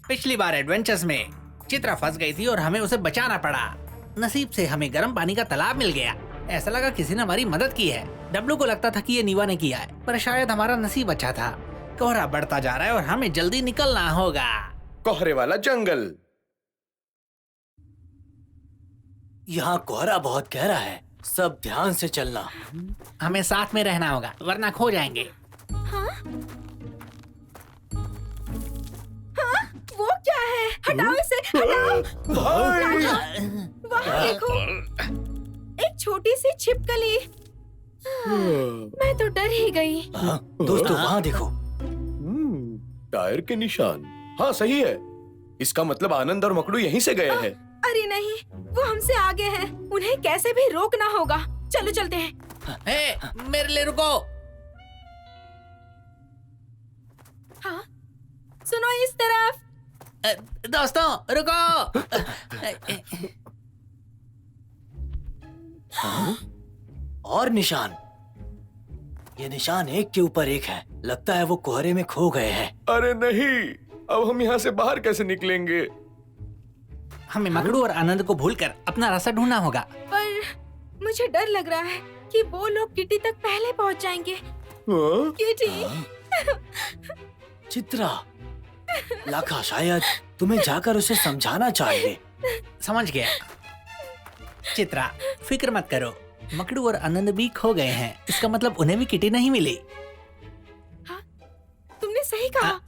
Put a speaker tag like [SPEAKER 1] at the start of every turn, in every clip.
[SPEAKER 1] पिछली बार एडवेंचर्स में चित्रा फंस गई थी और हमें उसे बचाना पड़ा। नसीब से हमें गर्म पानी का तालाब मिल गया। ऐसा लगा किसी ने हमारी मदद की है। डब्लू को लगता था कि ये नीवा ने किया है, पर शायद हमारा नसीब अच्छा था। कोहरा बढ़ता जा रहा है और हमें जल्दी निकलना होगा।
[SPEAKER 2] कोहरे वाला जंगल।
[SPEAKER 3] यहाँ कोहरा बहुत गहरा है, सब ध्यान से चलना।
[SPEAKER 1] हमें साथ में रहना होगा वरना खो जाएंगे।
[SPEAKER 4] हाँ? हाँ? वो क्या है? हटाओ इसे, हटाओ। वहाँ देखो, एक छोटी सी छिपकली। मैं तो डर ही गई।
[SPEAKER 3] दोस्तों वहाँ देखो।
[SPEAKER 2] टायर के निशान। हाँ सही है। इसका मतलब आनंद और मकड़ू यहीं से गए हैं।
[SPEAKER 4] अरे नहीं, वो हमसे आगे हैं। उन्हें कैसे भी रोकना होगा। चलो चलते हैं।
[SPEAKER 1] मेरे लिए रुको।
[SPEAKER 4] हाँ, सुनो इस तरफ।
[SPEAKER 1] दोस्तों रुको।
[SPEAKER 3] और निशान, ये निशान एक के ऊपर एक है। लगता है वो कोहरे में खो गए हैं।
[SPEAKER 2] अरे नहीं, अब हम यहाँ से बाहर कैसे निकलेंगे?
[SPEAKER 1] हमें मकड़ू और आनंद को भूलकर अपना रास्ता ढूंढना होगा।
[SPEAKER 4] पर मुझे डर लग रहा है कि वो लोग किटी तक पहले पहुँच जाएंगे।
[SPEAKER 2] हाँ?
[SPEAKER 4] किटी।
[SPEAKER 3] चित्रा, लाखा शायद तुम्हें जाकर उसे समझाना चाहिए।
[SPEAKER 1] समझ गया। चित्रा फिक्र मत करो, मकड़ू और आनंद भी खो गए हैं। इसका मतलब उन्हें भी किटी नहीं मिली।
[SPEAKER 4] हाँ, तुमने सही कहा।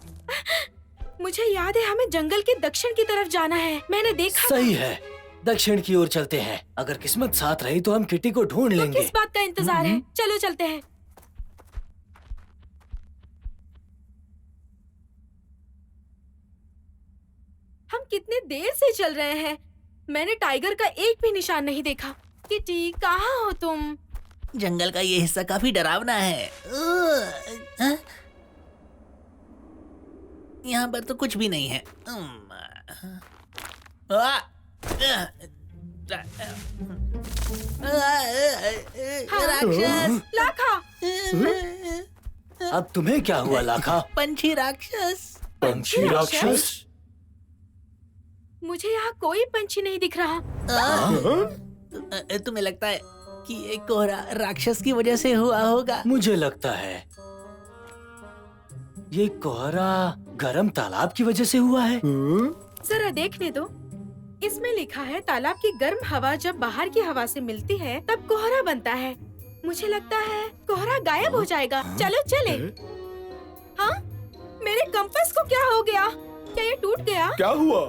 [SPEAKER 4] मुझे याद है हमें जंगल के दक्षिण की तरफ जाना है। मैंने देखा।
[SPEAKER 3] सही है, दक्षिण की ओर चलते हैं। अगर किस्मत साथ रही तो हम किटी को ढूंढ
[SPEAKER 4] तो
[SPEAKER 3] लेंगे।
[SPEAKER 4] किस बात का इंतजार है? चलो चलते हैं। हम कितने देर से चल रहे हैं। मैंने टाइगर का एक भी निशान नहीं देखा। किटी, कहाँ हो तुम?
[SPEAKER 1] जंगल का ये हिस्सा काफी डरावना है। यहाँ पर तो कुछ भी नहीं है। राक्षस!
[SPEAKER 4] लाखा,
[SPEAKER 3] अब तुम्हें क्या हुआ लाखा?
[SPEAKER 1] पंछी राक्षस!
[SPEAKER 3] पंछी राक्षस?
[SPEAKER 4] मुझे यहाँ कोई पंछी नहीं दिख रहा।
[SPEAKER 1] तुम्हें लगता है कि ये कोहरा राक्षस की वजह से हुआ होगा?
[SPEAKER 3] मुझे लगता है ये कोहरा गर्म तालाब की वजह से हुआ है।
[SPEAKER 4] जरा देखने दो। इसमें लिखा है तालाब की गर्म हवा जब बाहर की हवा से मिलती है तब कोहरा बनता है। मुझे लगता है कोहरा गायब हो जाएगा। चलो चले। हाँ, मेरे कंपास को क्या हो गया? क्या ये टूट गया?
[SPEAKER 2] क्या हुआ?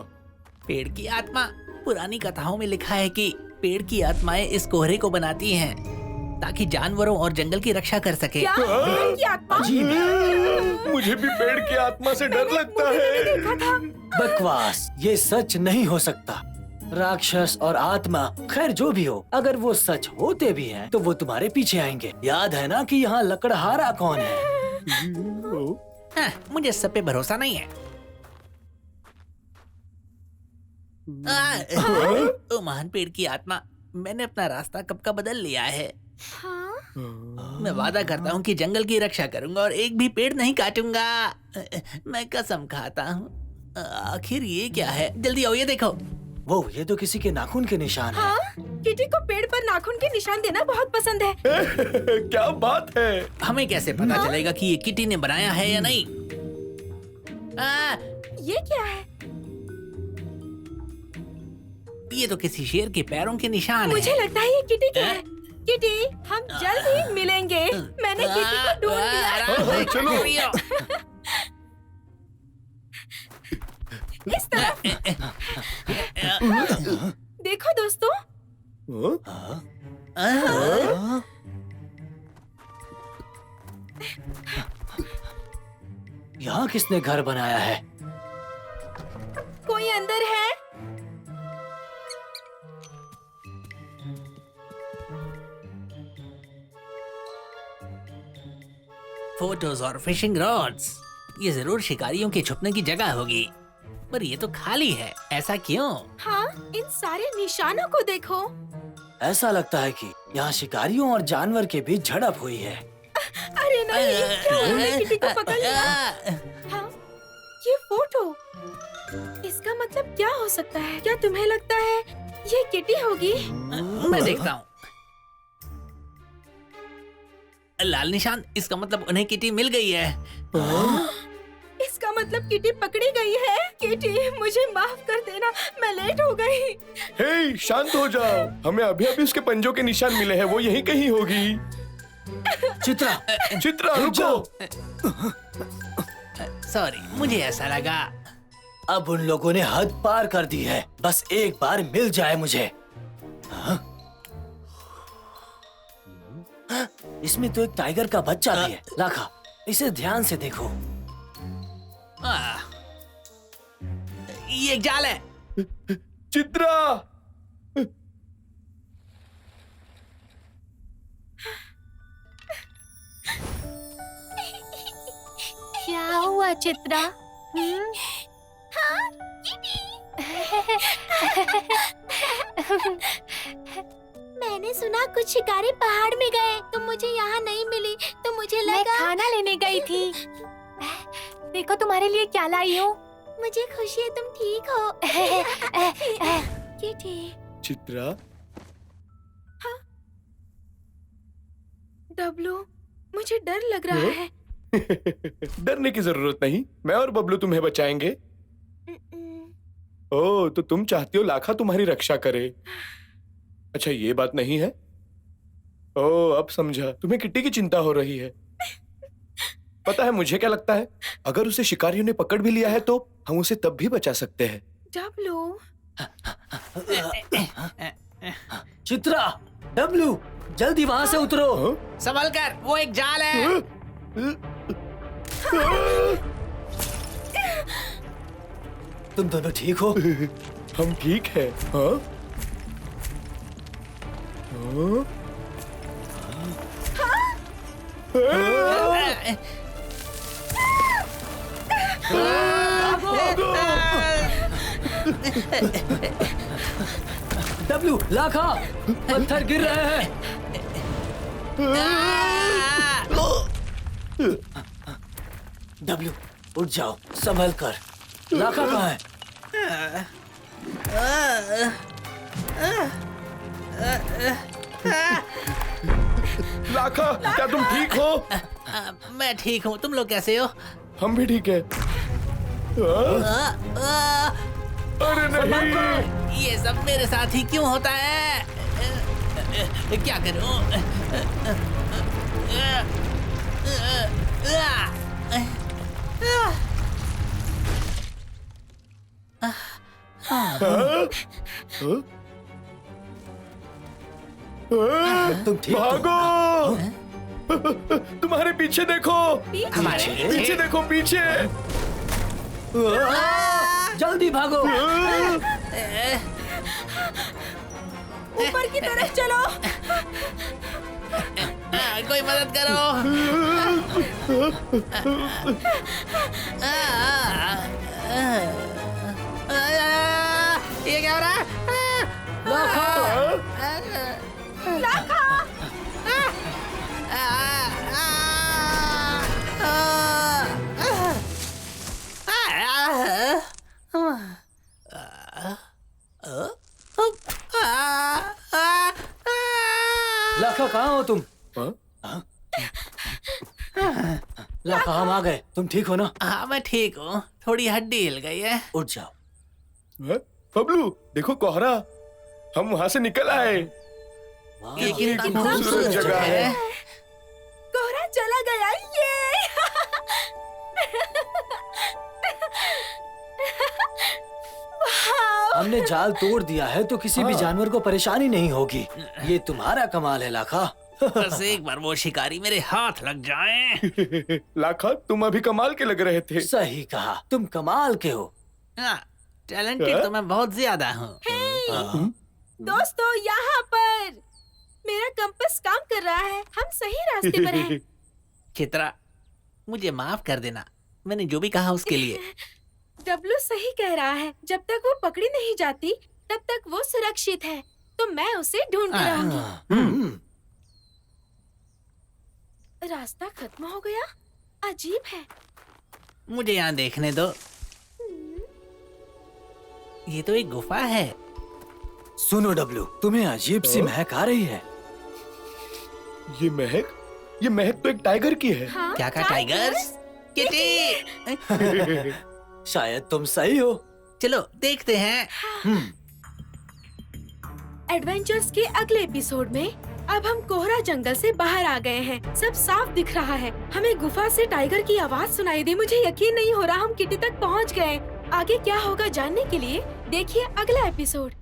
[SPEAKER 1] पेड़ की आत्मा। पुरानी कथाओं में लिखा है कि पेड़ की आत्माएं इस कोहरे को बनाती हैं ताकि जानवरों और जंगल की रक्षा कर सके।
[SPEAKER 4] क्या? पेड़ की आत्मा?
[SPEAKER 2] मुझे भी पेड़ की आत्मा से डर लगता
[SPEAKER 4] मैंने
[SPEAKER 2] है।
[SPEAKER 4] देखा था।
[SPEAKER 3] बकवास, ये सच नहीं हो सकता। राक्षस और आत्मा, खैर जो भी हो, अगर वो सच होते भी हैं तो वो तुम्हारे पीछे आएंगे। याद है ना कि यहाँ लकड़हारा कौन है?
[SPEAKER 1] हाँ, मुझे सब पे भरोसा नहीं है। ओ महान पेड़ की आत्मा, मैंने अपना रास्ता कब का बदल लिया है।
[SPEAKER 4] हाँ?
[SPEAKER 1] मैं वादा करता हूँ कि जंगल की रक्षा करूंगा और एक भी पेड़ नहीं काटूंगा। मैं कसम खाता हूँ। आखिर ये क्या है? जल्दी आओ, ये देखो।
[SPEAKER 3] वो ये तो किसी के नाखून के निशान है।
[SPEAKER 4] हाँ? किटी को पेड़ पर नाखून के निशान देना बहुत पसंद है।
[SPEAKER 2] क्या बात है?
[SPEAKER 1] हमें कैसे पता चलेगा कि ये किटी ने बनाया है या नहीं?
[SPEAKER 4] ये क्या है?
[SPEAKER 1] ये तो किसी शेर के पैरों के निशान
[SPEAKER 4] मुझे
[SPEAKER 1] है।
[SPEAKER 4] लगता है ये किटी का है। किटी, हम जल्द ही मिलेंगे। मैंने किटी को ढूंढ लिया।
[SPEAKER 2] चलो।
[SPEAKER 4] इस तरफ। देखो दोस्तों।
[SPEAKER 3] यहाँ किसने घर बनाया है?
[SPEAKER 4] कोई अंदर है?
[SPEAKER 1] फोटोज और फिशिंग रॉड्स। ये जरूर शिकारियों के छुपने की जगह होगी, पर ये तो खाली है। ऐसा क्यों?
[SPEAKER 4] हाँ, इन सारे निशानों को देखो।
[SPEAKER 3] ऐसा लगता है कि यहाँ शिकारियों और जानवर के बीच झड़प हुई है।
[SPEAKER 4] अरे नहीं, क्या उन्होंने किटी को पकड़ लिया? हाँ, ये फोटो। इसका मतलब क्या हो सकता है? क्या तुम्हें लगता है ये किटी होगी?
[SPEAKER 1] मैं देखता हूँ। लाल निशान, इसका मतलब उन्हें किटी मिल गई है।
[SPEAKER 4] इसका मतलब किटी पकड़ी गई है। किटी, मुझे माफ कर देना, मैं लेट हो गई।
[SPEAKER 2] हे, शांत हो जाओ। हमें अभी अभी उसके पंजों के निशान मिले हैं, वो यहीं कहीं होगी।
[SPEAKER 3] चित्रा,
[SPEAKER 2] चित्रा रुको।
[SPEAKER 1] सॉरी, मुझे ऐसा लगा।
[SPEAKER 3] अब उन लोगों ने हद पार कर दी है। बस एक बार मिल जाए मुझे। हाँ? इसमें तो एक टाइगर का बच्चा भी है। लाखा, इसे ध्यान से देखो।
[SPEAKER 1] ये एक जाल है।
[SPEAKER 2] चित्रा,
[SPEAKER 5] क्या हुआ चित्रा?
[SPEAKER 6] मैंने सुना कुछ शिकारी पहाड़ में गए तो मुझे यहाँ नहीं मिली, तो मुझे
[SPEAKER 5] मैं
[SPEAKER 6] लगा
[SPEAKER 5] खाना लेने गई थी। देखो तुम्हारे लिए क्या लाई हूँ।
[SPEAKER 6] मुझे खुशी है तुम ठीक हो। किटी,
[SPEAKER 2] चित्रा,
[SPEAKER 4] डब्लू, मुझे डर लग रहा है।
[SPEAKER 2] डरने की जरूरत नहीं, मैं और बबलू तुम्हें बचाएंगे। ओह, तो तुम चाहती हो लाखा तुम्हारी रक्षा करे। अच्छा, ये बात नहीं है। ओह, अब समझा, तुम्हें किट्टी की चिंता हो रही है। पता है मुझे क्या लगता है, अगर उसे शिकारियों ने पकड़ भी लिया है तो हम उसे तब भी बचा सकते हैं।
[SPEAKER 4] डब्लू,
[SPEAKER 3] चित्रा, डब्लू, जल्दी वहाँ से उतरो।
[SPEAKER 2] हाँ?
[SPEAKER 1] संभल कर, वो एक जाल है।
[SPEAKER 3] तुम दोनों ठीक हो?
[SPEAKER 2] हम ठीक है। हाँ? हाँ?
[SPEAKER 3] डब्लू, लाखा, पत्थर गिर रहे हैं। डब्लू, उठ जाओ, संभल कर। लाखा कहाँ है?
[SPEAKER 2] लाखा, क्या तुम ठीक हो?
[SPEAKER 1] मैं ठीक हूँ, तुम लोग कैसे हो?
[SPEAKER 2] हम भी ठीक है। हाँ? अरे नहीं।
[SPEAKER 1] ये सब मेरे साथ ही क्यों होता है? क्या करूं?
[SPEAKER 3] तुम ठीक तो?
[SPEAKER 2] भागो! तुम्हारे पीछे देखो।
[SPEAKER 1] हमारे
[SPEAKER 2] पीछे देखो, पीछे।
[SPEAKER 3] जल्दी भागो।
[SPEAKER 4] ऊपर की तरफ चलो।
[SPEAKER 1] कोई मदद करो। ये क्या हो रहा है?
[SPEAKER 4] लाखा,
[SPEAKER 3] लाखा, कहाँ हो तुम?
[SPEAKER 2] हाँ?
[SPEAKER 3] लाखा, हम आ गए। तुम ठीक हो ना?
[SPEAKER 1] हाँ, मैं ठीक हूँ। थोड़ी हड्डी हिल गई है।
[SPEAKER 3] उठ जाओ।
[SPEAKER 2] हाँ? बबलू, देखो कोहरा, हम वहाँ से निकल आए।
[SPEAKER 1] ये कितना
[SPEAKER 2] कितना
[SPEAKER 1] खूबसूरत
[SPEAKER 2] खूबसूरत
[SPEAKER 1] जगह
[SPEAKER 2] जगह
[SPEAKER 1] है।
[SPEAKER 2] है।
[SPEAKER 4] कोहरा चला गया। ये
[SPEAKER 3] हमने जाल तोड़ दिया है तो किसी भी
[SPEAKER 2] हाँ।
[SPEAKER 3] जानवर को परेशानी नहीं होगी। ये तुम्हारा कमाल है लाखा।
[SPEAKER 1] बस एक बार वो शिकारी मेरे हाथ लग जाए।
[SPEAKER 2] लाखा, तुम अभी कमाल के लग रहे थे।
[SPEAKER 3] सही कहा, तुम कमाल के हो।
[SPEAKER 1] हाँ, टैलेंटेड तो मैं बहुत ज्यादा हूँ।
[SPEAKER 4] दोस्तों, यहाँ पर मेरा कंपास काम कर रहा है। हम सही रास्ते पर हैं।
[SPEAKER 1] चित्रा, मुझे माफ कर देना, मैंने जो भी कहा उसके लिए।
[SPEAKER 4] डब्लू सही कह रहा है। जब तक वो पकड़ी नहीं जाती तब तक वो सुरक्षित है, तो मैं उसे ढूंढती रहूंगी। रास्ता खत्म हो गया। अजीब है।
[SPEAKER 1] मुझे यहाँ देखने दो। ये तो एक गुफा है।
[SPEAKER 3] सुनो डब्लू, तुम्हें अजीब सी
[SPEAKER 2] हाँ?
[SPEAKER 3] महक आ रही है।
[SPEAKER 2] ये महक तो एक टाइगर की है।
[SPEAKER 4] हाँ,
[SPEAKER 1] क्या कहा टाइगर्स? किटी!
[SPEAKER 3] शायद तुम सही हो।
[SPEAKER 1] चलो देखते हैं।
[SPEAKER 4] एडवेंचर्स के अगले एपिसोड में अब हम कोहरा जंगल से बाहर आ गए हैं। सब साफ दिख रहा है। हमें गुफा से टाइगर की आवाज सुनाई दी। मुझे यकीन नहीं हो रहा हम किटी तक पहुंच गए। आगे क्या होगा जानने के लिए देखिए अगला एपिसोड।